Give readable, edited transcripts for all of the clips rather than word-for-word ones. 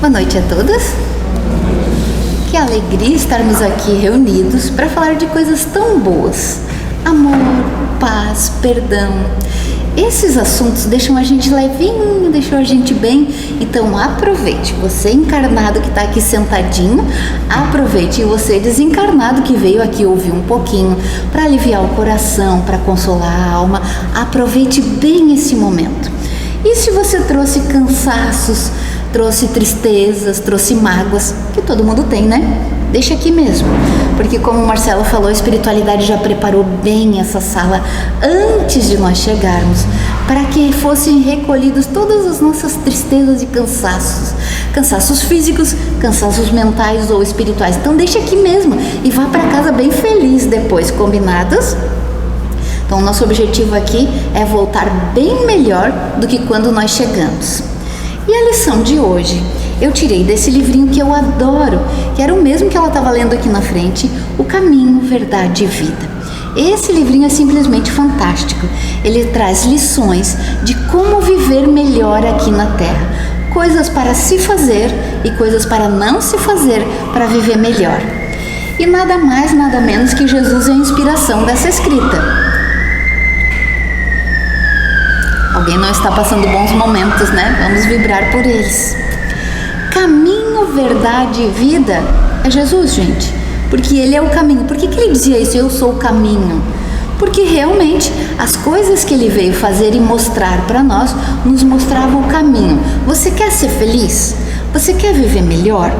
Boa noite a todos. Que alegria estarmos aqui reunidos para falar de coisas tão boas. Amor, paz, perdão. Esses assuntos deixam a gente levinho, deixam a gente bem. Então aproveite, você encarnado que está aqui sentadinho, aproveite, e você desencarnado que veio aqui ouvir um pouquinho para aliviar o coração, para consolar a alma, aproveite bem esse momento. E se você trouxe cansaços, trouxe tristezas, trouxe mágoas, que todo mundo tem, né? Deixa aqui mesmo, porque como o Marcelo falou, a espiritualidade já preparou bem essa sala antes de nós chegarmos, para que fossem recolhidos todas as nossas tristezas e cansaços físicos, cansaços mentais ou espirituais. Então deixa aqui mesmo e vá para casa bem feliz depois, combinados? Então o nosso objetivo aqui é voltar bem melhor do que quando nós chegamos. E a lição de hoje eu tirei desse livrinho que eu adoro, que era o mesmo que ela estava lendo aqui na frente, O Caminho, Verdade e Vida. Esse livrinho é simplesmente fantástico. Ele traz lições de como viver melhor aqui na Terra. Coisas para se fazer e coisas para não se fazer para viver melhor. E nada mais, nada menos que Jesus é a inspiração dessa escrita. Alguém não está passando bons momentos, né? Vamos vibrar por eles. Caminho, verdade e vida é Jesus, gente. Porque Ele é o caminho. Por que Ele dizia isso? Eu sou o caminho. Porque realmente as coisas que Ele veio fazer e mostrar para nós nos mostravam o caminho. Você quer ser feliz? Você quer viver melhor?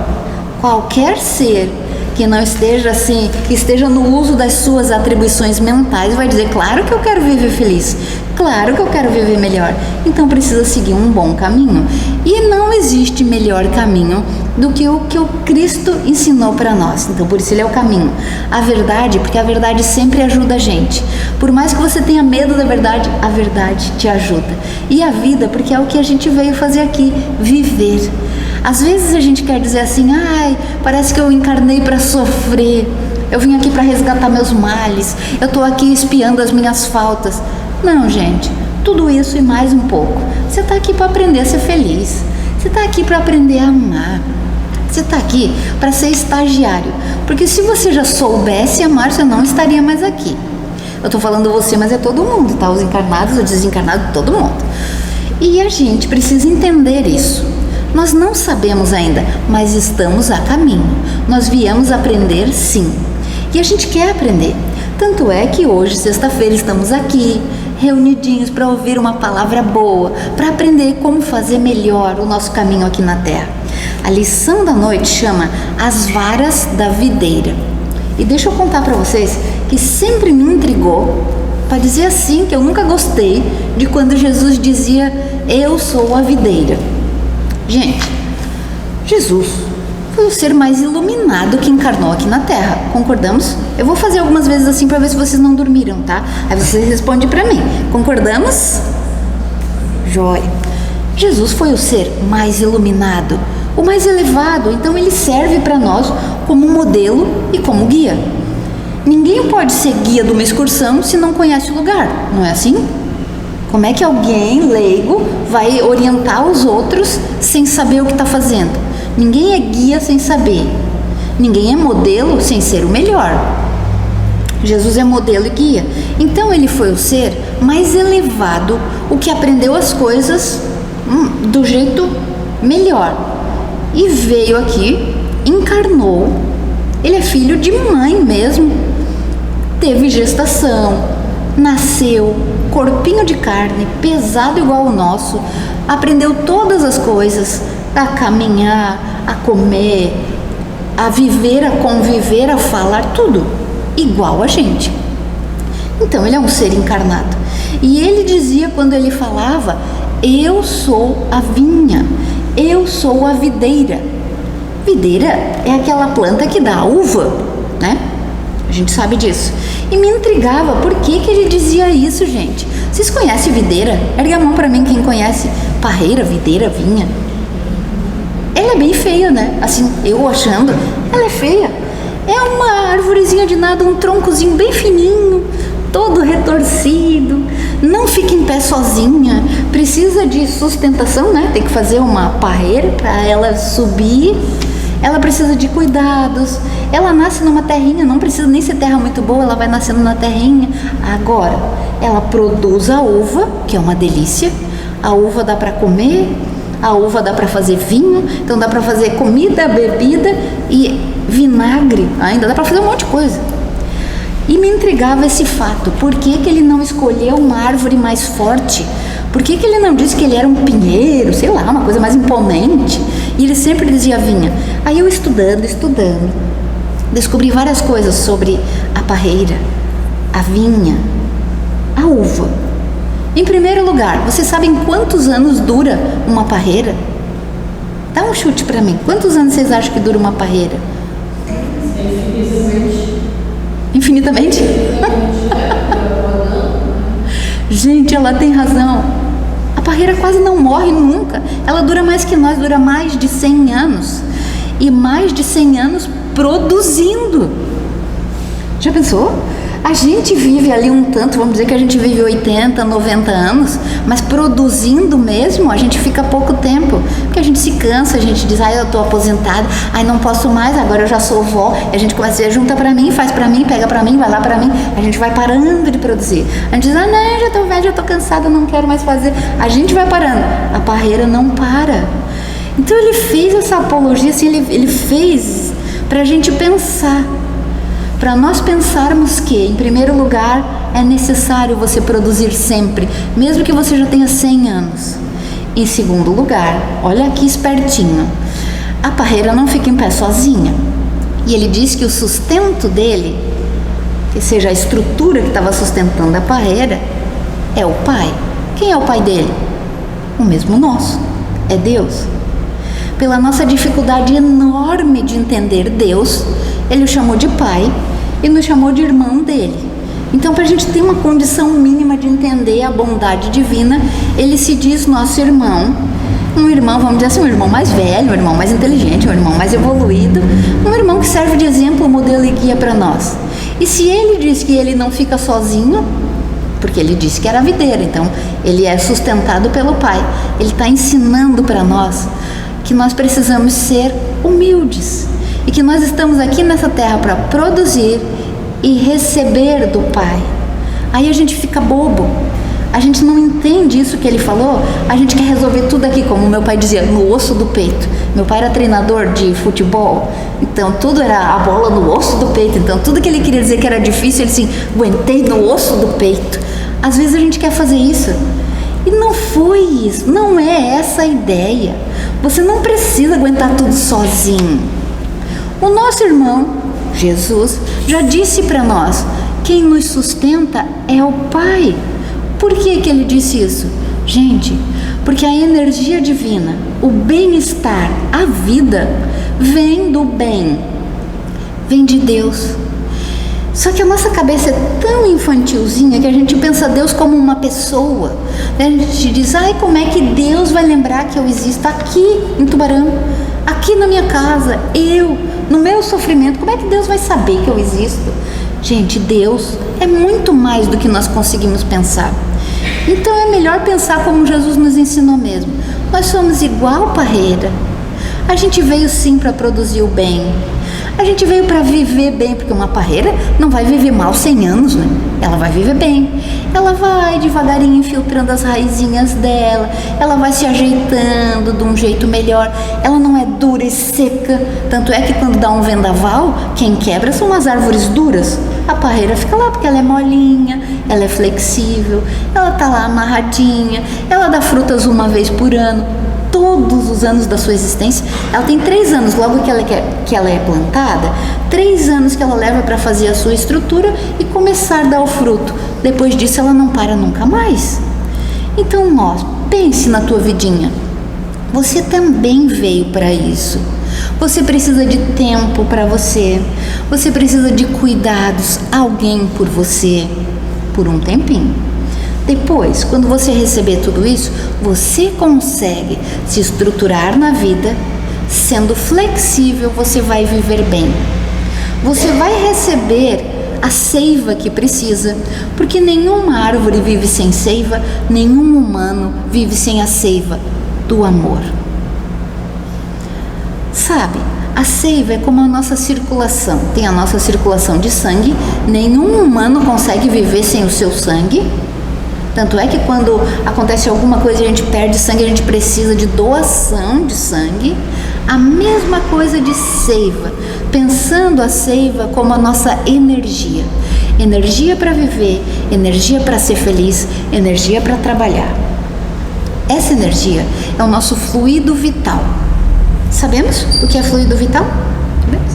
Qualquer ser que não esteja assim, que esteja no uso das suas atribuições mentais, vai dizer, claro que eu quero viver feliz, claro que eu quero viver melhor, então precisa seguir um bom caminho. E não existe melhor caminho do que o Cristo ensinou para nós. Então por isso Ele é o caminho. A verdade, porque a verdade sempre ajuda a gente. Por mais que você tenha medo da verdade, a verdade te ajuda. E a vida, porque é o que a gente veio fazer aqui, viver. Às vezes a gente quer dizer assim, ai, parece que eu encarnei para sofrer, eu vim aqui para resgatar meus males, eu estou aqui espiando as minhas faltas. Não, gente, tudo isso e mais um pouco. Você está aqui para aprender a ser feliz, você está aqui para aprender a amar, você está aqui para ser estagiário, porque se você já soubesse amar, você não estaria mais aqui. Eu estou falando você, mas é todo mundo, tá? Os encarnados, os desencarnados, todo mundo. E a gente precisa entender isso. Nós não sabemos ainda, mas estamos a caminho. Nós viemos aprender, sim. E a gente quer aprender. Tanto é que hoje, sexta-feira, estamos aqui, reunidinhos para ouvir uma palavra boa, para aprender como fazer melhor o nosso caminho aqui na Terra. A lição da noite chama As Varas da Videira. E deixa eu contar para vocês que sempre me intrigou, para dizer assim, que eu nunca gostei de quando Jesus dizia, eu sou a videira. Gente, Jesus foi o ser mais iluminado que encarnou aqui na Terra, concordamos? Eu vou fazer algumas vezes assim para ver se vocês não dormiram, tá? Aí vocês respondem para mim, concordamos? Jóia. Jesus foi o ser mais iluminado, o mais elevado, então ele serve para nós como modelo e como guia. Ninguém pode ser guia de uma excursão se não conhece o lugar, não é assim? Como é que alguém leigo vai orientar os outros sem saber o que está fazendo? Ninguém é guia sem saber. Ninguém é modelo sem ser o melhor. Jesus é modelo e guia. Então ele foi o ser mais elevado, o que aprendeu as coisas do jeito melhor. E veio aqui, encarnou. Ele é filho de mãe mesmo. Teve gestação, nasceu, corpinho de carne, pesado igual o nosso, aprendeu todas as coisas, a caminhar, a comer, a viver, a conviver, a falar, tudo igual a gente. Então ele é um ser encarnado. E ele dizia quando ele falava, eu sou a vinha, eu sou a videira. Videira é aquela planta que dá uva, né? A gente sabe disso. E me intrigava, por que ele dizia isso, gente? Vocês conhecem videira? Ergue a mão pra mim quem conhece parreira, videira, vinha. Ela é bem feia, né? Assim, eu achando, ela é feia. É uma arvorezinha de nada, um troncozinho bem fininho, todo retorcido, não fica em pé sozinha, precisa de sustentação, né? Tem que fazer uma parreira para ela subir, ela precisa de cuidados, ela nasce numa terrinha, não precisa nem ser terra muito boa, ela vai nascendo na terrinha. Agora, ela produz a uva, que é uma delícia, a uva dá para comer, a uva dá para fazer vinho, então dá para fazer comida, bebida e vinagre, ainda dá para fazer um monte de coisa. E me intrigava esse fato, por que que ele não escolheu uma árvore mais forte? Por que que ele não disse que ele era um pinheiro, sei lá, uma coisa mais imponente? E ele sempre dizia vinha. Aí eu estudando, descobri várias coisas sobre a parreira, a vinha, a uva. Em primeiro lugar, vocês sabem quantos anos dura uma parreira? Dá um chute pra mim, quantos anos vocês acham que dura uma parreira? Infinitamente? Gente, ela tem razão. A parreira quase não morre nunca. Ela dura mais que nós, dura mais de 100 anos. E mais de 100 anos produzindo. Já pensou? A gente vive ali um tanto, vamos dizer que a gente vive 80, 90 anos, mas produzindo mesmo, a gente fica pouco tempo, porque a gente se cansa, a gente diz, eu tô aposentada, não posso mais, agora eu já sou vó, e a gente começa a dizer, junta pra mim, faz pra mim, pega pra mim, vai lá pra mim, a gente vai parando de produzir, a gente diz, não, já tô velha, já tô cansada, não quero mais fazer, a gente vai parando, a parreira não para. Então ele fez essa apologia, assim, ele fez pra gente pensar, para nós pensarmos que, em primeiro lugar, é necessário você produzir sempre, mesmo que você já tenha 100 anos. Em segundo lugar, olha aqui espertinho, a parreira não fica em pé sozinha. E ele diz que o sustento dele, que seja a estrutura que estava sustentando a parreira, é o Pai. Quem é o Pai dele? O mesmo nosso, é Deus. Pela nossa dificuldade enorme de entender Deus, ele o chamou de Pai e nos chamou de irmão dele. Então, para a gente ter uma condição mínima de entender a bondade divina, ele se diz nosso irmão, um irmão, vamos dizer assim, um irmão mais velho, um irmão mais inteligente, um irmão mais evoluído, um irmão que serve de exemplo, modelo e guia para nós. E se ele diz que ele não fica sozinho, porque ele disse que era videira, então ele é sustentado pelo Pai, ele está ensinando para nós que nós precisamos ser humildes e que nós estamos aqui nessa terra para produzir e receber do Pai. Aí a gente fica bobo, a gente não entende isso que ele falou, a gente quer resolver tudo aqui, como meu pai dizia, no osso do peito. Meu pai era treinador de futebol, então tudo era a bola no osso do peito, então tudo que ele queria dizer que era difícil, ele assim, aguentei no osso do peito. Às vezes a gente quer fazer isso, e não foi isso, não é essa a ideia. Você não precisa aguentar tudo sozinho. O nosso irmão, Jesus, já disse para nós, quem nos sustenta é o Pai. Por que que ele disse isso? Gente, porque a energia divina, o bem-estar, a vida, vem do bem, vem de Deus. Só que a nossa cabeça é tão infantilzinha que a gente pensa Deus como uma pessoa. A gente diz, como é que Deus vai lembrar que eu existo aqui em Tubarão, aqui na minha casa, no meu sofrimento, como é que Deus vai saber que eu existo? Gente, Deus é muito mais do que nós conseguimos pensar. Então é melhor pensar como Jesus nos ensinou mesmo. Nós somos igual parreira. A gente veio sim para produzir o bem. A gente veio para viver bem, porque uma parreira não vai viver mal 100 anos, né? Ela vai viver bem. Ela vai devagarinho infiltrando as raizinhas dela, ela vai se ajeitando de um jeito melhor. Ela não é dura e seca. Tanto é que quando dá um vendaval, quem quebra são as árvores duras. A parreira fica lá porque ela é molinha, ela é flexível, ela tá lá amarradinha, ela dá frutas uma vez por ano. Todos os anos da sua existência, ela tem 3 anos, logo que ela é plantada, 3 anos que ela leva para fazer a sua estrutura e começar a dar o fruto. Depois disso ela não para nunca mais. Então pense na tua vidinha, você também veio para isso. Você precisa de tempo para você precisa de cuidados, alguém por você, por um tempinho. Depois, quando você receber tudo isso, você consegue se estruturar na vida, sendo flexível, você vai viver bem. Você vai receber a seiva que precisa, porque nenhuma árvore vive sem seiva, nenhum humano vive sem a seiva do amor. Sabe, a seiva é como a nossa circulação. Tem a nossa circulação de sangue, nenhum humano consegue viver sem o seu sangue. Tanto é que quando acontece alguma coisa e a gente perde sangue, a gente precisa de doação de sangue. A mesma coisa de seiva, pensando a seiva como a nossa energia. Energia para viver, energia para ser feliz, energia para trabalhar. Essa energia é o nosso fluido vital. Sabemos o que é fluido vital? Sabemos?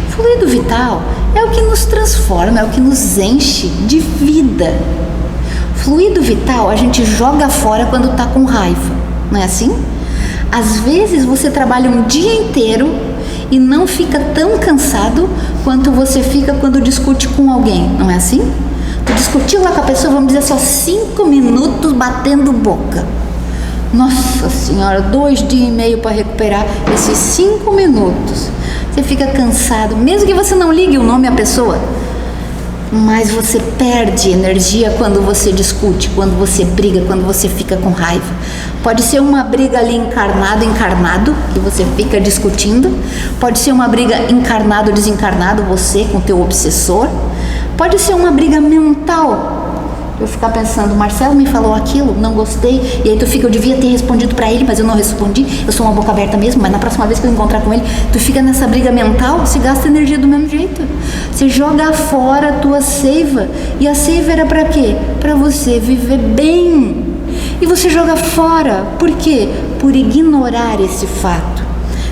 Fluido vital é o que nos transforma, é o que nos enche de vida. Fluido vital a gente joga fora quando está com raiva, não é assim? Às vezes você trabalha um dia inteiro e não fica tão cansado quanto você fica quando discute com alguém, não é assim? Tu discutiu lá com a pessoa, vamos dizer só 5 minutos batendo boca. Nossa senhora, 2 dias e meio para recuperar esses 5 minutos. Você fica cansado, mesmo que você não ligue o nome à pessoa, mas você perde energia quando você discute, quando você briga, quando você fica com raiva. Pode ser uma briga ali encarnado, que você fica discutindo. Pode ser uma briga encarnado, desencarnado, você com o teu obsessor. Pode ser uma briga mental. Eu ficar pensando, Marcelo me falou aquilo, não gostei, e aí tu fica, eu devia ter respondido pra ele, mas eu não respondi, eu sou uma boca aberta mesmo, mas na próxima vez que eu encontrar com ele, tu fica nessa briga mental, você gasta energia do mesmo jeito, você joga fora a tua seiva, e a seiva era pra quê? Pra você viver bem, e você joga fora, por quê? Por ignorar esse fato.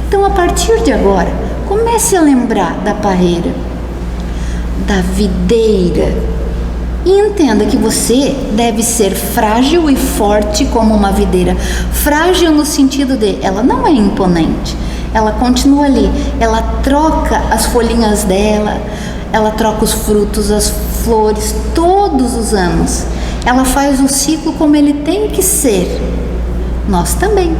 Então a partir de agora, comece a lembrar da parreira, da videira, e entenda que você deve ser frágil e forte como uma videira. Frágil no sentido de, ela não é imponente, ela continua ali, ela troca as folhinhas dela, ela troca os frutos, as flores, todos os anos. Ela faz o ciclo como ele tem que ser. Nós também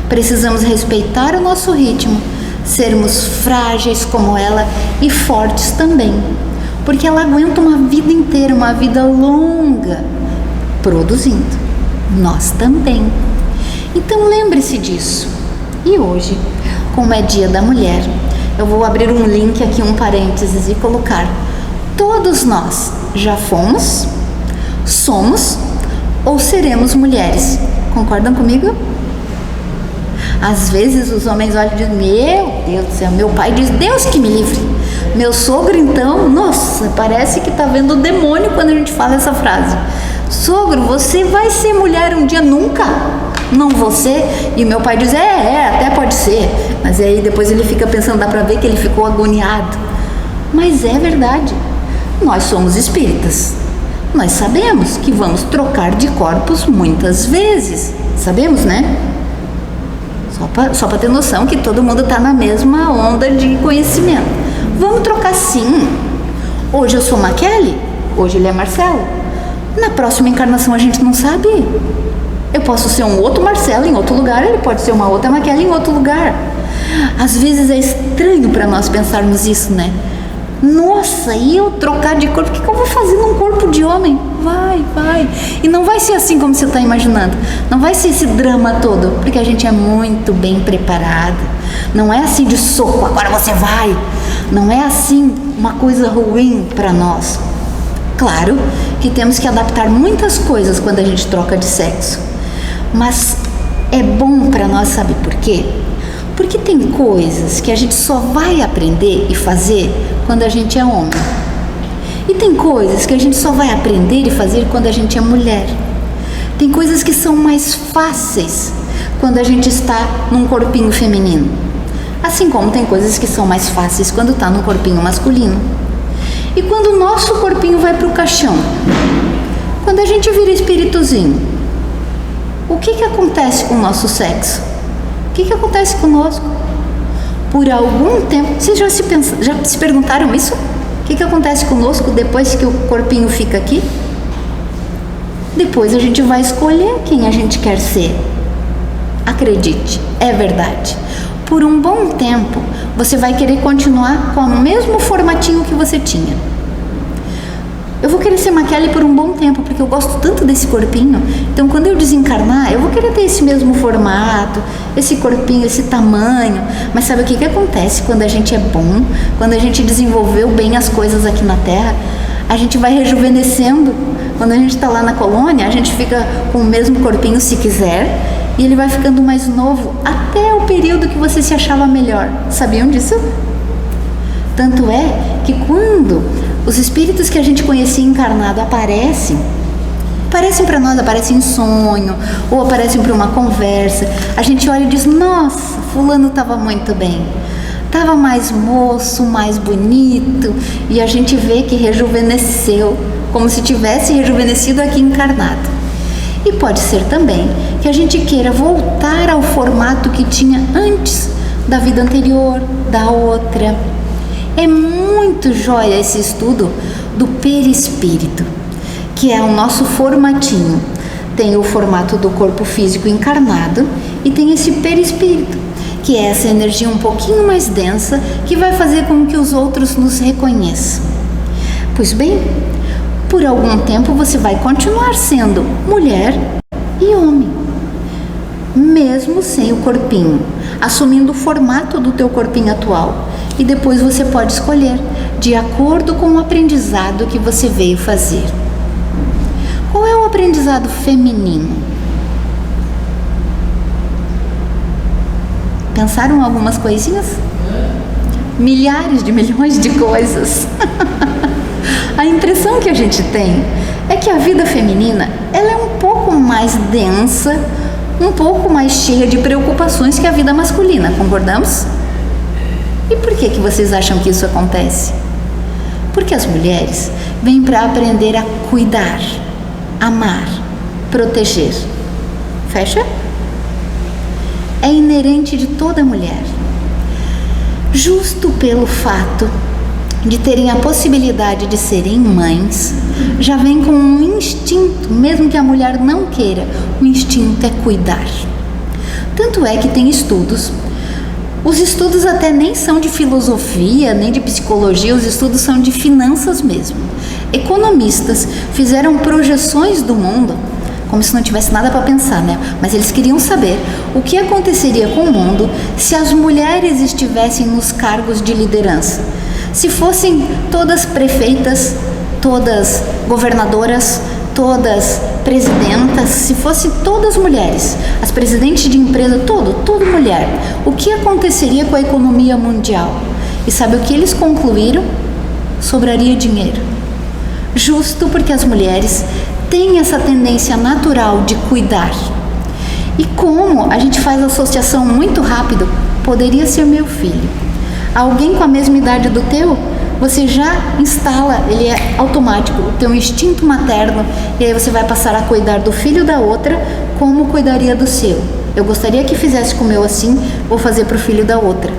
precisamos respeitar o nosso ritmo, sermos frágeis como ela e fortes também. Porque ela aguenta uma vida inteira, uma vida longa, produzindo. Nós também. Então lembre-se disso. E hoje, como é Dia da Mulher, eu vou abrir um link aqui, um parênteses, e colocar: todos nós já fomos, somos ou seremos mulheres. Concordam comigo? Às vezes os homens olham e dizem, meu Deus do céu, meu pai diz, Deus que me livre. Meu sogro então, nossa, parece que tá vendo o demônio quando a gente fala essa frase. Sogro, você vai ser mulher um dia? Nunca. Não você. E meu pai diz, até pode ser. Mas aí depois ele fica pensando, dá pra ver que ele ficou agoniado. Mas é verdade. Nós somos espíritas. Nós sabemos que vamos trocar de corpos muitas vezes. Sabemos, né? Só para ter noção que todo mundo está na mesma onda de conhecimento. Vamos trocar sim. Hoje eu sou Maquele, hoje ele é Marcelo. Na próxima encarnação a gente não sabe. Eu posso ser um outro Marcelo em outro lugar, ele pode ser uma outra Maquele em outro lugar. Às vezes é estranho para nós pensarmos isso, né? Nossa, e eu trocar de corpo? O que eu vou fazer num corpo de homem? Vai. E não vai ser assim como você está imaginando. Não vai ser esse drama todo, porque a gente é muito bem preparada. Não é assim de soco, agora você vai. Não é assim uma coisa ruim para nós. Claro que temos que adaptar muitas coisas quando a gente troca de sexo. Mas é bom para nós, sabe por quê? Porque tem coisas que a gente só vai aprender e fazer quando a gente é homem. E tem coisas que a gente só vai aprender e fazer quando a gente é mulher. Tem coisas que são mais fáceis quando a gente está num corpinho feminino. Assim como tem coisas que são mais fáceis quando está num corpinho masculino. E quando o nosso corpinho vai para o caixão, quando a gente vira espíritozinho, o que acontece com o nosso sexo? O que acontece conosco? Por algum tempo, vocês já se perguntaram isso? O que acontece conosco depois que o corpinho fica aqui? Depois a gente vai escolher quem a gente quer ser. Acredite, é verdade. Por um bom tempo, você vai querer continuar com o mesmo formatinho que você tinha. eu vou querer ser Maquiali por um bom tempo, porque eu gosto tanto desse corpinho. Então, quando eu desencarnar, eu vou querer ter esse mesmo formato, esse corpinho, esse tamanho. Mas sabe o que acontece quando a gente é bom? Quando a gente desenvolveu bem as coisas aqui na Terra, a gente vai rejuvenescendo. Quando a gente está lá na colônia, a gente fica com o mesmo corpinho se quiser, e ele vai ficando mais novo até o período que você se achava melhor. Sabiam disso? Tanto é que quando os espíritos que a gente conhecia encarnado aparecem para nós, aparecem em sonho, ou aparecem para uma conversa, a gente olha e diz: nossa, fulano estava muito bem, estava mais moço, mais bonito, e a gente vê que rejuvenesceu, como se tivesse rejuvenescido aqui encarnado. E pode ser também que a gente queira voltar ao formato que tinha antes da vida anterior, da outra. É muito joia esse estudo do perispírito, que é o nosso formatinho. Tem o formato do corpo físico encarnado e tem esse perispírito, que é essa energia um pouquinho mais densa que vai fazer com que os outros nos reconheçam. Pois bem, por algum tempo você vai continuar sendo mulher e homem, mesmo sem o corpinho, assumindo o formato do teu corpinho atual. E depois você pode escolher, de acordo com o aprendizado que você veio fazer. Qual é o aprendizado feminino? Pensaram algumas coisinhas? Milhares de milhões de coisas. A impressão que a gente tem é que a vida feminina, ela é um pouco mais densa, um pouco mais cheia de preocupações que a vida masculina, concordamos? E por que vocês acham que isso acontece? Porque as mulheres vêm para aprender a cuidar, amar, proteger. Fecha? É inerente de toda mulher. Justo pelo fato de terem a possibilidade de serem mães, já vem com um instinto, mesmo que a mulher não queira, o instinto é cuidar. Tanto é que tem estudos. Os estudos até nem são de filosofia, nem de psicologia, os estudos são de finanças mesmo. Economistas fizeram projeções do mundo, como se não tivesse nada para pensar, né? Mas eles queriam saber o que aconteceria com o mundo se as mulheres estivessem nos cargos de liderança. Se fossem todas prefeitas, todas governadoras, todas presidentas, se fossem todas mulheres, as presidentes de empresa, tudo mulher, o que aconteceria com a economia mundial? E sabe o que eles concluíram? Sobraria dinheiro. Justo porque as mulheres têm essa tendência natural de cuidar. E como a gente faz a associação muito rápido, poderia ser meu filho. Alguém com a mesma idade do teu, você já instala, ele é automático, o teu instinto materno, e aí você vai passar a cuidar do filho da outra como cuidaria do seu. Eu gostaria que fizesse com o meu assim, vou fazer para o filho da outra.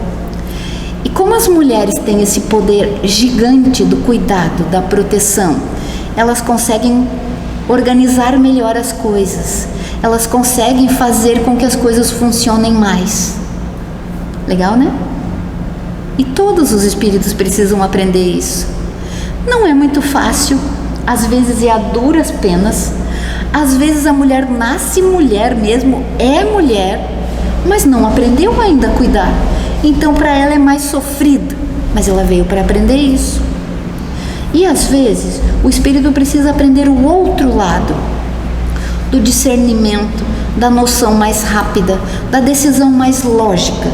E como as mulheres têm esse poder gigante do cuidado, da proteção, elas conseguem organizar melhor as coisas, elas conseguem fazer com que as coisas funcionem mais. Legal, né? E todos os espíritos precisam aprender isso. Não é muito fácil, às vezes é a duras penas, às vezes a mulher nasce mulher mesmo, é mulher, mas não aprendeu ainda a cuidar. Então para ela é mais sofrido, mas ela veio para aprender isso. E às vezes o espírito precisa aprender o outro lado, do discernimento, da noção mais rápida, da decisão mais lógica,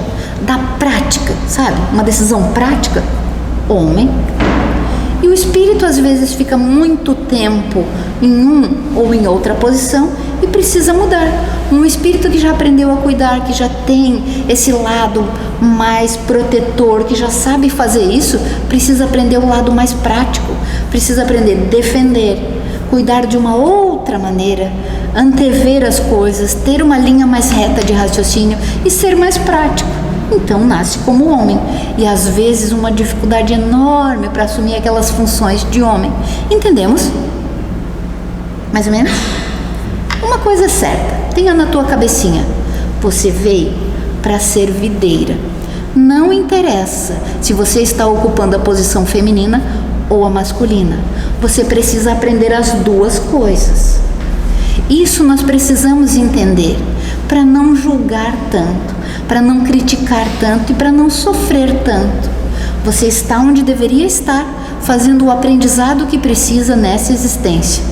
da prática, sabe? Uma decisão prática, homem. E o espírito às vezes fica muito tempo em um ou em outra posição e precisa mudar. Um espírito que já aprendeu a cuidar, que já tem esse lado mais protetor, que já sabe fazer isso, precisa aprender o lado mais prático, precisa aprender a defender, cuidar de uma outra maneira, antever as coisas, ter uma linha mais reta de raciocínio e ser mais prático. Então nasce como homem e às vezes uma dificuldade enorme para assumir aquelas funções de homem. Entendemos? Mais ou menos? Uma coisa é certa, tenha na tua cabecinha, você veio para ser videira. Não interessa se você está ocupando a posição feminina ou a masculina. Você precisa aprender as duas coisas. Isso nós precisamos entender para não julgar tanto, para não criticar tanto e para não sofrer tanto. Você está onde deveria estar, fazendo o aprendizado que precisa nessa existência.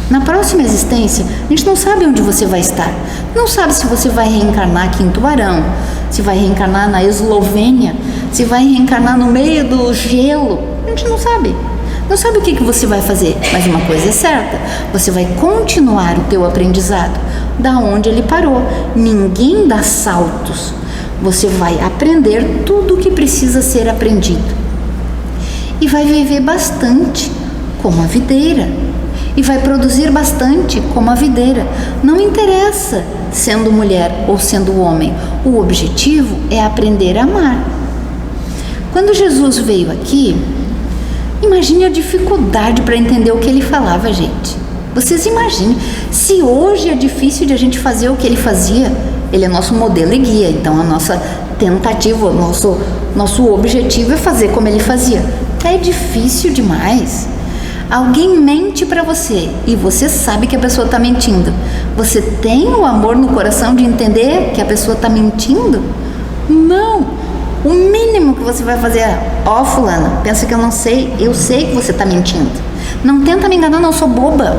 Na próxima existência, a gente não sabe onde você vai estar. Não sabe se você vai reencarnar aqui em Tubarão, se vai reencarnar na Eslovênia, se vai reencarnar no meio do gelo. A gente não sabe. Não sabe o que você vai fazer, mas uma coisa é certa, você vai continuar o teu aprendizado da onde ele parou. Ninguém dá saltos. Você vai aprender tudo o que precisa ser aprendido. E vai viver bastante como a videira. E vai produzir bastante como a videira. Não interessa sendo mulher ou sendo homem. O objetivo é aprender a amar. Quando Jesus veio aqui, imagine a dificuldade para entender o que ele falava, gente. Vocês imaginem, se hoje é difícil de a gente fazer o que ele fazia, ele é nosso modelo e guia, então a nossa tentativa, nosso objetivo é fazer como ele fazia. É difícil demais. Alguém mente para você e você sabe que a pessoa está mentindo. Você tem o amor no coração de entender que a pessoa está mentindo? Não. O mínimo que você vai fazer é: ó, fulana, pensa que eu não sei, eu sei que você está mentindo. Não tenta me enganar, não, eu sou boba.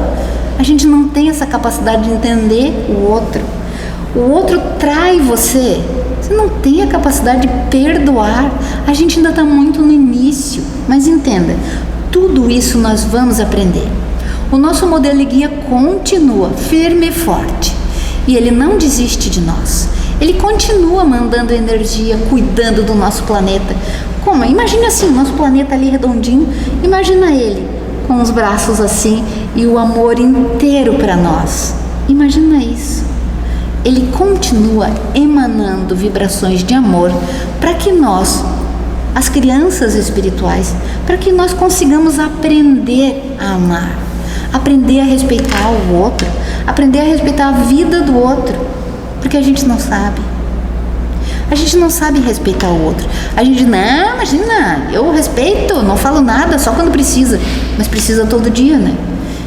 A gente não tem essa capacidade de entender o outro. O outro trai você. Você não tem a capacidade de perdoar. A gente ainda está muito no início. Mas entenda, tudo isso nós vamos aprender. O nosso modelo e guia continua firme e forte. E ele não desiste de nós. Ele continua mandando energia, cuidando do nosso planeta. Como? Imagina assim, nosso planeta ali redondinho. Imagina ele com os braços assim e o amor inteiro para nós. Imagina isso. Ele continua emanando vibrações de amor para que nós, as crianças espirituais, para que nós consigamos aprender a amar, aprender a respeitar o outro, aprender a respeitar a vida do outro, porque a gente não sabe. A gente não sabe respeitar o outro. A gente, não, imagina, eu respeito, não falo nada, só quando precisa, mas precisa todo dia, né?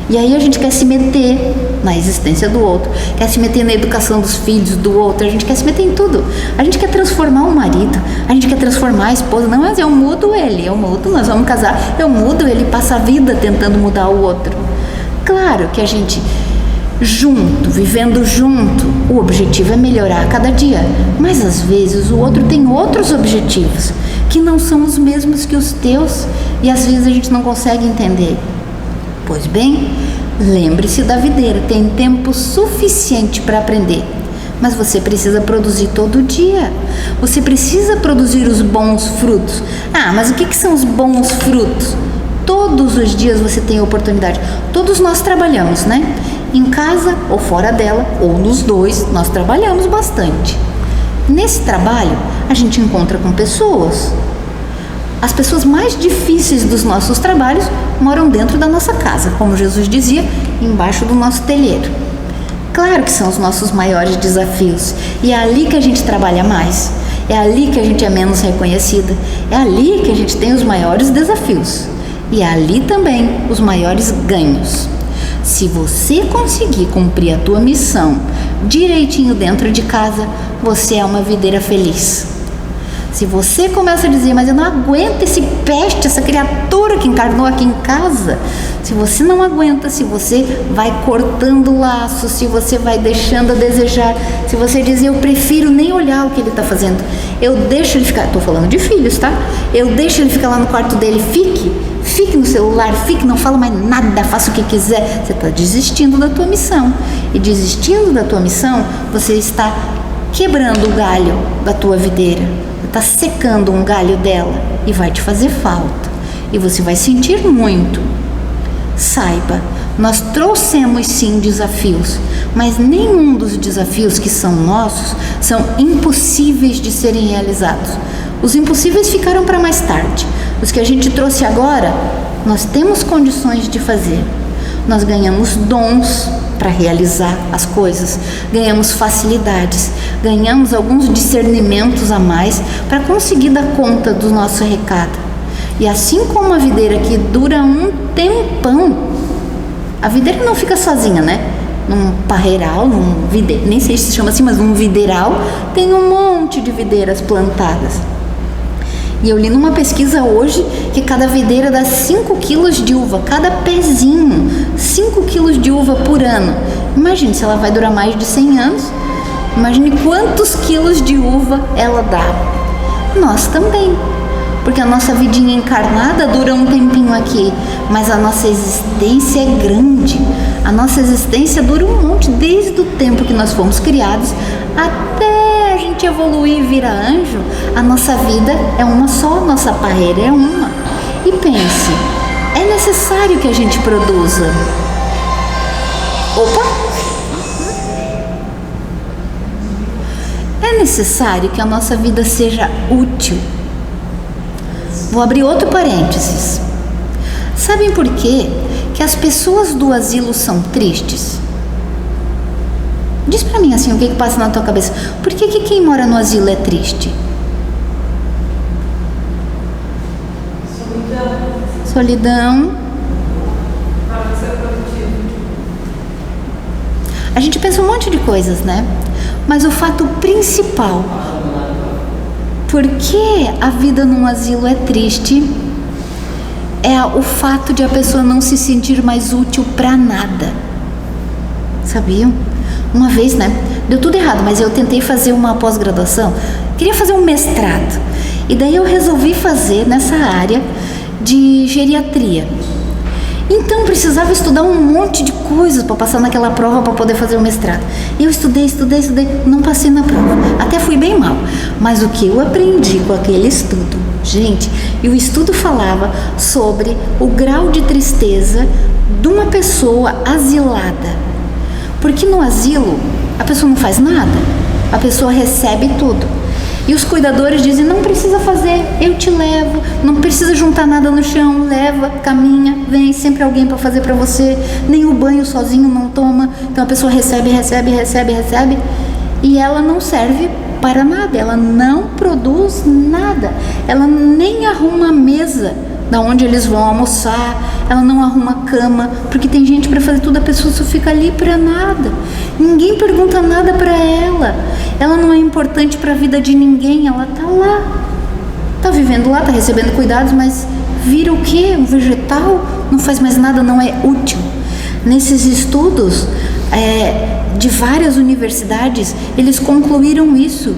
E aí a gente quer se meter na existência do outro, quer se meter na educação dos filhos do outro, a gente quer se meter em tudo. A gente quer transformar o marido, a gente quer transformar a esposa. Não, mas eu mudo ele, eu mudo, nós vamos casar, eu mudo ele, passa a vida tentando mudar o outro. Claro que a gente, junto, vivendo junto, o objetivo é melhorar a cada dia, mas às vezes o outro tem outros objetivos que não são os mesmos que os teus e às vezes a gente não consegue entender. Pois bem, lembre-se da videira, tem tempo suficiente para aprender, mas você precisa produzir todo dia, você precisa produzir os bons frutos. Ah, mas o que são os bons frutos? Todos os dias você tem oportunidade, todos nós trabalhamos, né? Em casa ou fora dela, ou nos dois, nós trabalhamos bastante. Nesse trabalho, a gente encontra com pessoas. As pessoas mais difíceis dos nossos trabalhos moram dentro da nossa casa, como Jesus dizia, embaixo do nosso telheiro. Claro que são os nossos maiores desafios, e é ali que a gente trabalha mais, é ali que a gente é menos reconhecida, é ali que a gente tem os maiores desafios, e é ali também os maiores ganhos. Se você conseguir cumprir a tua missão direitinho dentro de casa, você é uma videira feliz. Se você começa a dizer, mas eu não aguento esse peste, essa criatura que encarnou aqui em casa, se você não aguenta, se você vai cortando o laço, se você vai deixando a desejar, se você diz, eu prefiro nem olhar o que ele está fazendo, eu deixo ele ficar, estou falando de filhos, tá? Eu deixo ele ficar lá no quarto dele, fique no celular, não fala mais nada, faça o que quiser, você está desistindo da tua missão, e desistindo da tua missão, você está quebrando o galho da tua videira, está secando um galho dela e vai te fazer falta e você vai sentir muito. Saiba, nós trouxemos sim desafios, mas nenhum dos desafios que são nossos são impossíveis de serem realizados. Os impossíveis ficaram para mais tarde. Os que a gente trouxe agora, nós temos condições de fazer. Nós ganhamos dons para realizar as coisas, ganhamos facilidades, ganhamos alguns discernimentos a mais para conseguir dar conta do nosso recado. E assim como a videira que dura um tempão, a videira não fica sozinha, né? Num parreiral, num videiro, nem sei se chama assim, mas num videiral, tem um monte de videiras plantadas. E eu li numa pesquisa hoje que cada videira dá 5 quilos de uva, cada pezinho, 5 quilos de uva por ano. Imagine, se ela vai durar mais de 100 anos, imagine quantos quilos de uva ela dá. Nós também, porque a nossa vidinha encarnada dura um tempinho aqui, mas a nossa existência é grande. A nossa existência dura um monte, desde o tempo que nós fomos criados até a gente evoluir e virar anjo. A nossa vida é uma só, nossa parreira é uma. E pense, é necessário que a gente produza. Opa! É necessário que a nossa vida seja útil. Vou abrir outro parênteses. Sabem por quê que as pessoas do asilo são tristes? Diz pra mim assim, o que passa na tua cabeça? Por que quem mora no asilo é triste? Solidão. A gente pensa um monte de coisas, né? Mas o fato principal, por que a vida num asilo é triste, é o fato de a pessoa não se sentir mais útil para nada. Sabiam? Uma vez, né? Deu tudo errado, mas eu tentei fazer uma pós-graduação, queria fazer um mestrado. E daí eu resolvi fazer nessa área de geriatria. Então precisava estudar um monte de coisas para passar naquela prova para poder fazer o mestrado. E eu estudei, não passei na prova. Até fui bem mal. Mas o que eu aprendi com aquele estudo, gente, e o estudo falava sobre o grau de tristeza de uma pessoa asilada. Porque no asilo a pessoa não faz nada, a pessoa recebe tudo. E os cuidadores dizem, não precisa fazer, eu te levo, não precisa juntar nada no chão, leva, caminha, vem, sempre alguém para fazer para você, nem o banho sozinho não toma. Então a pessoa recebe, e ela não serve para nada, ela não produz nada, ela nem arruma a mesa da onde eles vão almoçar, ela não arruma cama, porque tem gente para fazer tudo, a pessoa só fica ali para nada, ninguém pergunta nada para ela não é importante para a vida de ninguém, ela tá lá, tá vivendo lá, tá recebendo cuidados, mas vira o quê? Um vegetal? Não faz mais nada, não é útil. Nesses estudos de várias universidades, eles concluíram isso,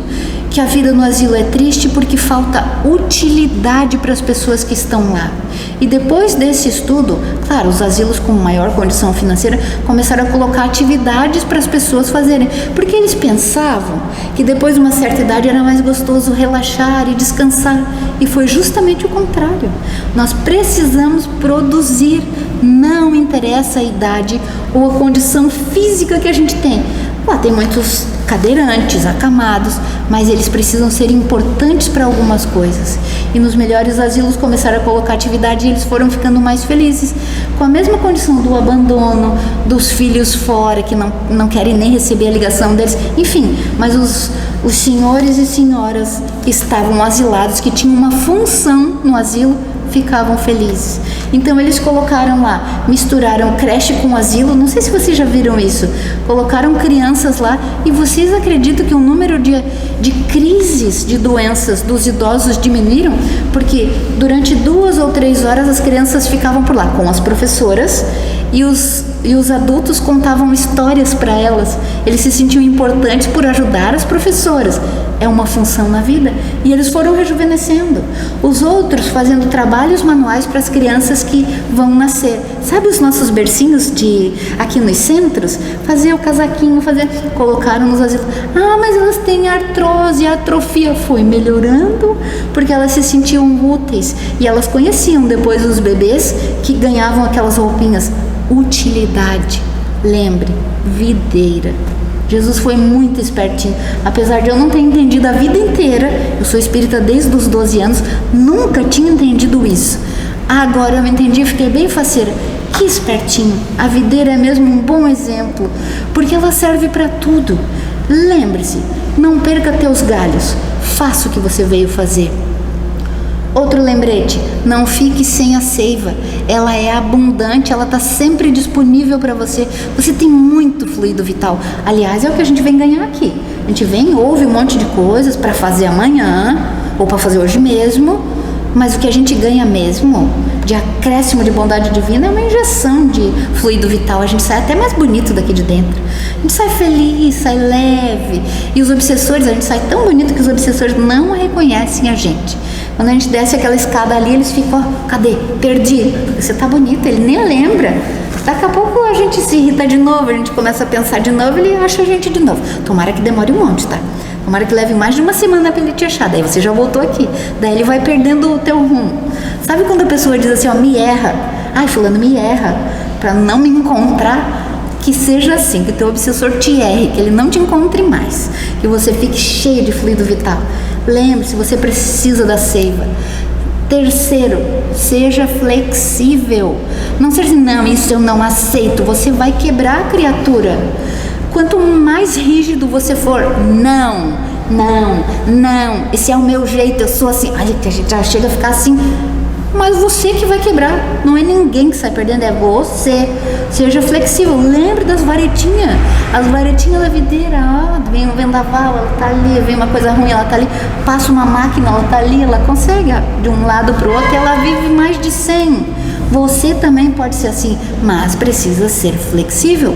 que a vida no asilo é triste porque falta utilidade para as pessoas que estão lá. E depois desse estudo, claro, os asilos com maior condição financeira começaram a colocar atividades para as pessoas fazerem, porque eles pensavam que depois de uma certa idade era mais gostoso relaxar e descansar, e foi justamente o contrário. Nós precisamos produzir, não interessa a idade ou a condição física que a gente tem. Lá tem muitos cadeirantes, acamados, mas eles precisam ser importantes para algumas coisas. E nos melhores asilos começaram a colocar atividade e eles foram ficando mais felizes. Com a mesma condição do abandono, dos filhos fora, que não querem nem receber a ligação deles, enfim, mas os senhores e senhoras que estavam asilados, que tinham uma função no asilo, ficavam felizes. Então eles colocaram lá, misturaram creche com asilo, não sei se vocês já viram isso, colocaram crianças lá, e vocês acreditam que o número de crises de doenças dos idosos diminuíram? Porque durante 2 ou 3 horas as crianças ficavam por lá com as professoras, e os adultos contavam histórias para elas. Eles se sentiam importantes por ajudar as professoras. É uma função na vida. E eles foram rejuvenescendo. Os outros fazendo trabalhos manuais para as crianças que vão nascer. Sabe os nossos bercinhos aqui nos centros? Fazer o casaquinho, colocaram nos asilos. Ah, mas elas têm artrose, atrofia. Foi melhorando porque elas se sentiam úteis. E elas conheciam depois os bebês que ganhavam aquelas roupinhas. Utilidade. Lembre, videira. Jesus foi muito espertinho. Apesar de eu não ter entendido a vida inteira, eu sou espírita desde os 12 anos, nunca tinha entendido isso. Agora eu entendi e fiquei bem faceira. Que espertinho. A videira é mesmo um bom exemplo, porque ela serve para tudo. Lembre-se, não perca teus galhos. Faça o que você veio fazer. Outro lembrete, não fique sem a seiva, ela é abundante, ela está sempre disponível para você, você tem muito fluido vital, aliás é o que a gente vem ganhar aqui, a gente vem, ouve um monte de coisas para fazer amanhã, ou para fazer hoje mesmo, mas o que a gente ganha mesmo, de acréscimo de bondade divina, é uma injeção de fluido vital, a gente sai até mais bonito daqui de dentro, a gente sai feliz, sai leve, e os obsessores, a gente sai tão bonito que os obsessores não reconhecem a gente. Quando a gente desce aquela escada ali, eles ficam, ó, cadê? Perdi. Você tá bonita, ele nem lembra. Daqui a pouco a gente se irrita de novo, a gente começa a pensar de novo, ele acha a gente de novo. Tomara que demore um monte, tá? Tomara que leve mais de uma semana pra ele te achar, daí você já voltou aqui. Daí ele vai perdendo o teu rumo. Sabe quando a pessoa diz assim, ó, me erra. Ai, fulano, me erra. Pra não me encontrar, que seja assim, que o teu obsessor te erre, que ele não te encontre mais, que você fique cheio de fluido vital. Lembre-se, você precisa da seiva. Terceiro, seja flexível. Não seja assim, não, isso eu não aceito. Você vai quebrar a criatura. Quanto mais rígido você for, não, esse é o meu jeito, eu sou assim. Ai, que a gente já chega a ficar assim. Mas você que vai quebrar, não é ninguém que sai perdendo, é você. Seja flexível, lembre das varetinhas, as varetinhas da videira, ó, vem um vendaval, ela tá ali, vem uma coisa ruim, ela tá ali, passa uma máquina, ela tá ali, ela consegue de um lado pro outro e ela vive mais de 100. Você também pode ser assim, mas precisa ser flexível.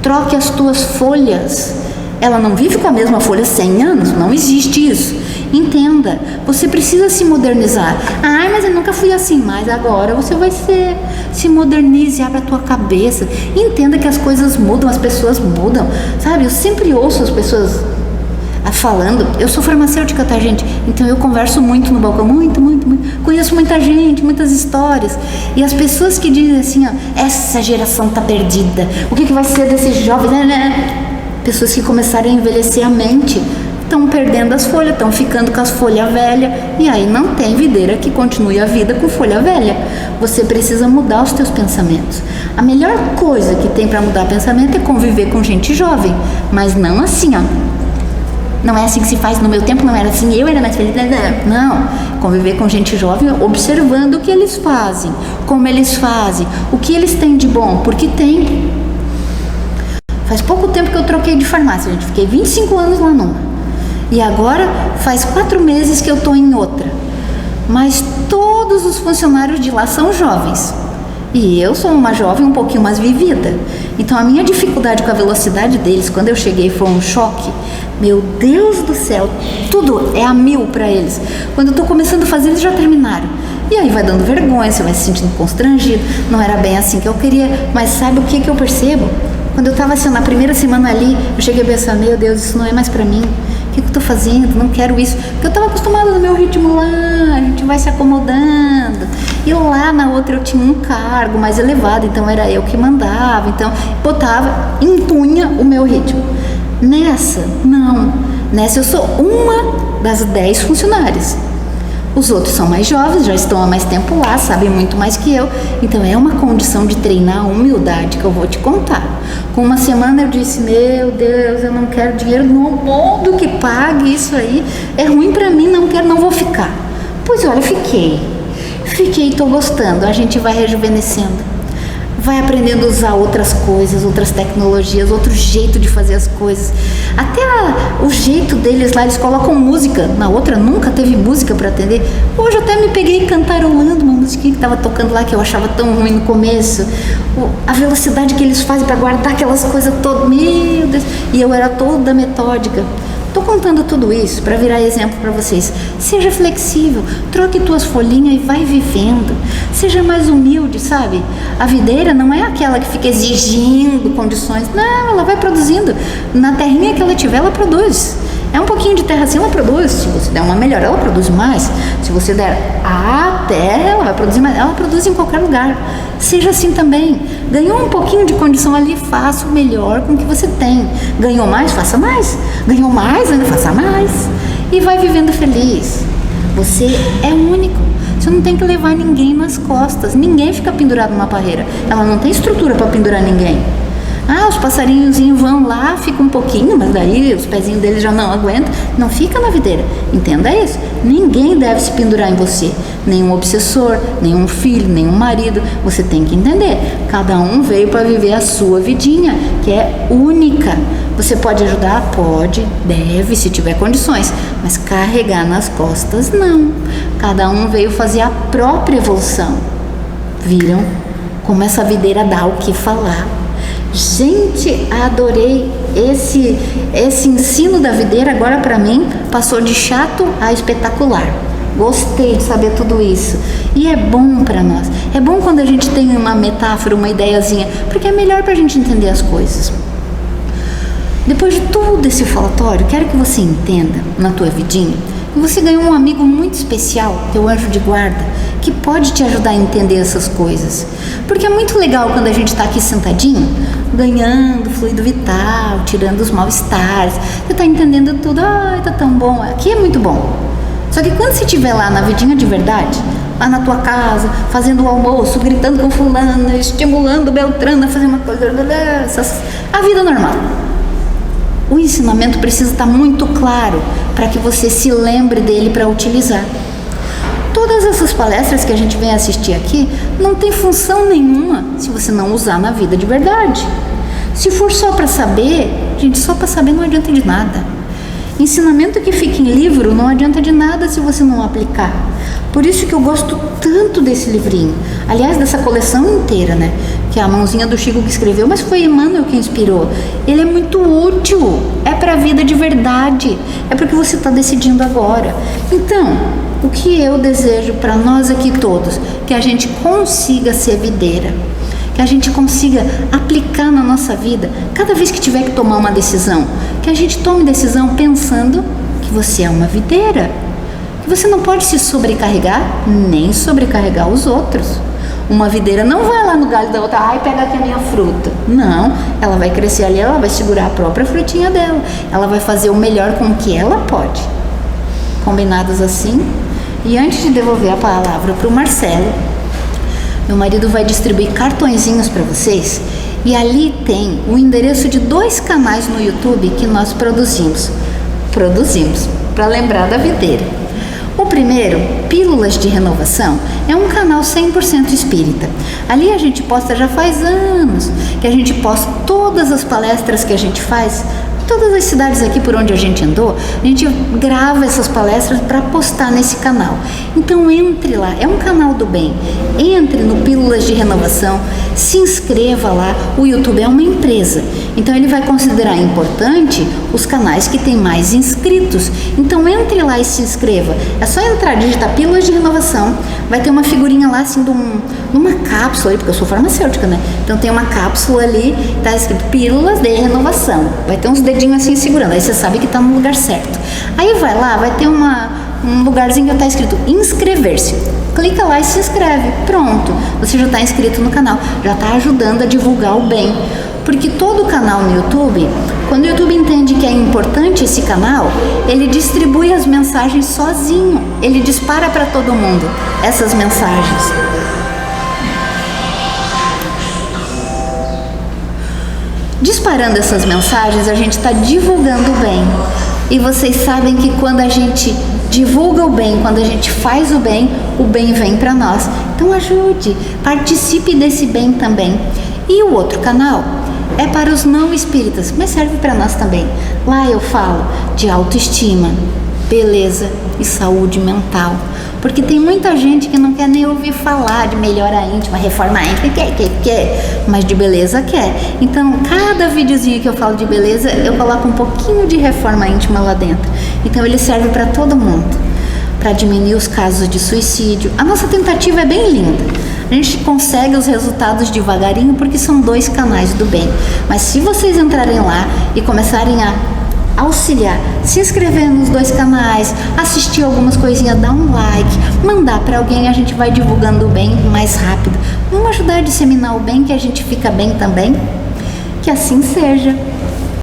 Troque as tuas folhas. Ela não vive com a mesma folha 100 anos, não existe isso. Entenda, você precisa se modernizar. Ai, mas eu nunca fui assim, mas agora você vai ser. Se modernize, abra a tua cabeça. Entenda que as coisas mudam, as pessoas mudam. Sabe, eu sempre ouço as pessoas falando. Eu sou farmacêutica, tá, gente? Então eu converso muito no balcão, muito. Conheço muita gente, muitas histórias. E as pessoas que dizem assim, ó, essa geração tá perdida. O que vai ser desses jovens? Pessoas que começaram a envelhecer a mente, estão perdendo as folhas, estão ficando com as folhas velhas, e aí não tem videira que continue a vida com folha velha. Você precisa mudar os teus pensamentos. A melhor coisa que tem para mudar pensamento é conviver com gente jovem, mas não assim, ó. Não é assim que se faz, no meu tempo não era assim, eu era mais feliz. Não, conviver com gente jovem observando o que eles fazem, como eles fazem, o que eles têm de bom, porque tem. Faz pouco tempo que eu troquei de farmácia, gente, fiquei 25 anos lá numa. E agora faz 4 meses que eu estou em outra. Mas todos os funcionários de lá são jovens. E eu sou uma jovem um pouquinho mais vivida. Então a minha dificuldade com a velocidade deles, quando eu cheguei, foi um choque. Meu Deus do céu, tudo é a 1000 para eles. Quando eu estou começando a fazer, eles já terminaram. E aí vai dando vergonha, você vai se sentindo constrangido. Não era bem assim que eu queria, mas sabe o que eu percebo? Quando eu estava assim, na primeira semana ali, eu cheguei a pensar, meu Deus, isso não é mais para mim. O que eu estou fazendo? Não quero isso. Porque eu estava acostumada no meu ritmo lá, a gente vai se acomodando. E lá na outra eu tinha um cargo mais elevado, então era eu que mandava. Então botava, impunha o meu ritmo. Nessa, não. Nessa eu sou uma das 10 funcionárias. Os outros são mais jovens, já estão há mais tempo lá, sabem muito mais que eu. Então é uma condição de treinar a humildade que eu vou te contar. Com uma semana eu disse, meu Deus, eu não quero dinheiro no mundo que pague isso aí. É ruim pra mim, não quero, não vou ficar. Pois olha, fiquei, tô gostando. A gente vai rejuvenescendo. Vai aprendendo a usar outras coisas, outras tecnologias, outro jeito de fazer as coisas. Até o jeito deles lá, eles colocam música. Na outra nunca teve música para atender. Hoje até me peguei cantarolando uma musiquinha que estava tocando lá, que eu achava tão ruim no começo. A velocidade que eles fazem para guardar aquelas coisas todas, meu Deus. E eu era toda metódica. Estou contando tudo isso para virar exemplo para vocês. Seja flexível, troque tuas folhinhas e vai vivendo. Seja mais humilde, sabe? A videira não é aquela que fica exigindo condições. Não, ela vai produzindo. Na terrinha que ela tiver, ela produz. É um pouquinho de terra assim, ela produz. Se você der uma melhor, ela produz mais. Se você der a terra, ela vai produzir mais. Ela produz em qualquer lugar. Seja assim também. Ganhou um pouquinho de condição ali, faça o melhor com o que você tem. Ganhou mais, faça mais. Ganhou mais, ainda faça mais. E vai vivendo feliz. Você é único. Você não tem que levar ninguém nas costas. Ninguém fica pendurado numa parreira. Ela não tem estrutura para pendurar ninguém. Ah, os passarinhos vão lá, fica um pouquinho, mas daí os pezinhos deles já não aguentam. Não fica na videira. Entenda isso. Ninguém deve se pendurar em você, nenhum obsessor, nenhum filho, nenhum marido. Você tem que entender, cada um veio para viver a sua vidinha, que é única. Você pode ajudar? Pode, deve, se tiver condições, mas carregar nas costas, não. Cada um veio fazer a própria evolução. Viram como essa videira dá o que falar? Gente, adorei esse ensino da videira. Agora para mim passou de chato a espetacular. Gostei de saber tudo isso. E é bom para nós. É bom quando a gente tem uma metáfora, uma ideiazinha, porque é melhor para a gente entender as coisas. Depois de todo esse falatório, quero que você entenda na tua vidinha que você ganhou um amigo muito especial, teu anjo de guarda, que pode te ajudar a entender essas coisas. Porque é muito legal quando a gente está aqui sentadinho, ganhando fluido vital, tirando os mal-estares, você está entendendo tudo, tá tão bom, aqui é muito bom. Só que quando você estiver lá na vidinha de verdade, lá na tua casa, fazendo o almoço, gritando com fulana, estimulando Beltrana a fazer uma coisa, a vida normal. O ensinamento precisa estar muito claro para que você se lembre dele para utilizar. Todas essas palestras que a gente vem assistir aqui não tem função nenhuma se você não usar na vida de verdade. Se for só para saber, gente, só para saber não adianta de nada. Ensinamento que fica em livro não adianta de nada se você não aplicar. Por isso que eu gosto tanto desse livrinho. Aliás, dessa coleção inteira, né? Que é a mãozinha do Chico que escreveu, mas foi Emmanuel que inspirou. Ele é muito útil. É para a vida de verdade. É porque você está decidindo agora. Então, o que eu desejo para nós aqui todos? Que a gente consiga ser videira. Que a gente consiga aplicar na nossa vida, cada vez que tiver que tomar uma decisão, que a gente tome decisão pensando que você é uma videira, que você não pode se sobrecarregar, nem sobrecarregar os outros. Uma videira não vai lá no galho da outra, pega aqui a minha fruta. Não, ela vai crescer ali, ela vai segurar a própria frutinha dela, ela vai fazer o melhor com o que ela pode. Combinados assim? E antes de devolver a palavra para o Marcelo, meu marido vai distribuir cartõezinhos para vocês e ali tem o endereço de 2 canais no YouTube que nós produzimos para lembrar da videira. O primeiro, Pílulas de Renovação, é um canal 100% espírita. Ali a gente posta, já faz anos que a gente posta todas as palestras que a gente faz. Todas as cidades aqui por onde a gente andou, a gente grava essas palestras para postar nesse canal. Então entre lá, é um canal do bem. Entre no Pílulas de Renovação, se inscreva lá. O YouTube é uma empresa, então ele vai considerar importante os canais que tem mais inscritos. Então entre lá e se inscreva. É só entrar, digitar Pílulas de Renovação, vai ter uma figurinha lá assim de uma cápsula aí, porque eu sou farmacêutica, né? Então tem uma cápsula ali, tá escrito Pílulas de Renovação. Vai ter uns dedinho assim segurando, aí você sabe que tá no lugar certo. Aí vai lá, vai ter um lugarzinho que tá escrito inscrever-se. Clica lá e se inscreve. Pronto, você já está inscrito no canal, já está ajudando a divulgar o bem. Porque todo canal no YouTube, quando o YouTube entende que é importante esse canal, ele distribui as mensagens sozinho. Ele dispara para todo mundo essas mensagens. Disparando essas mensagens, a gente está divulgando o bem. E vocês sabem que quando a gente divulga o bem, quando a gente faz o bem vem para nós. Então ajude, participe desse bem também. E o outro canal é para os não espíritas, mas serve para nós também. Lá eu falo de autoestima, beleza e saúde mental. Porque tem muita gente que não quer nem ouvir falar de melhora íntima, reforma íntima, quer, mas de beleza quer. Então, cada videozinho que eu falo de beleza, eu coloco um pouquinho de reforma íntima lá dentro. Então, ele serve para todo mundo, para diminuir os casos de suicídio. A nossa tentativa é bem linda. A gente consegue os resultados devagarinho porque são 2 canais do bem. Mas se vocês entrarem lá e começarem a auxiliar, se inscrever nos 2 canais, assistir algumas coisinhas, dar um like, mandar para alguém, a gente vai divulgando o bem mais rápido. Vamos ajudar a disseminar o bem, que a gente fica bem também? Que assim seja.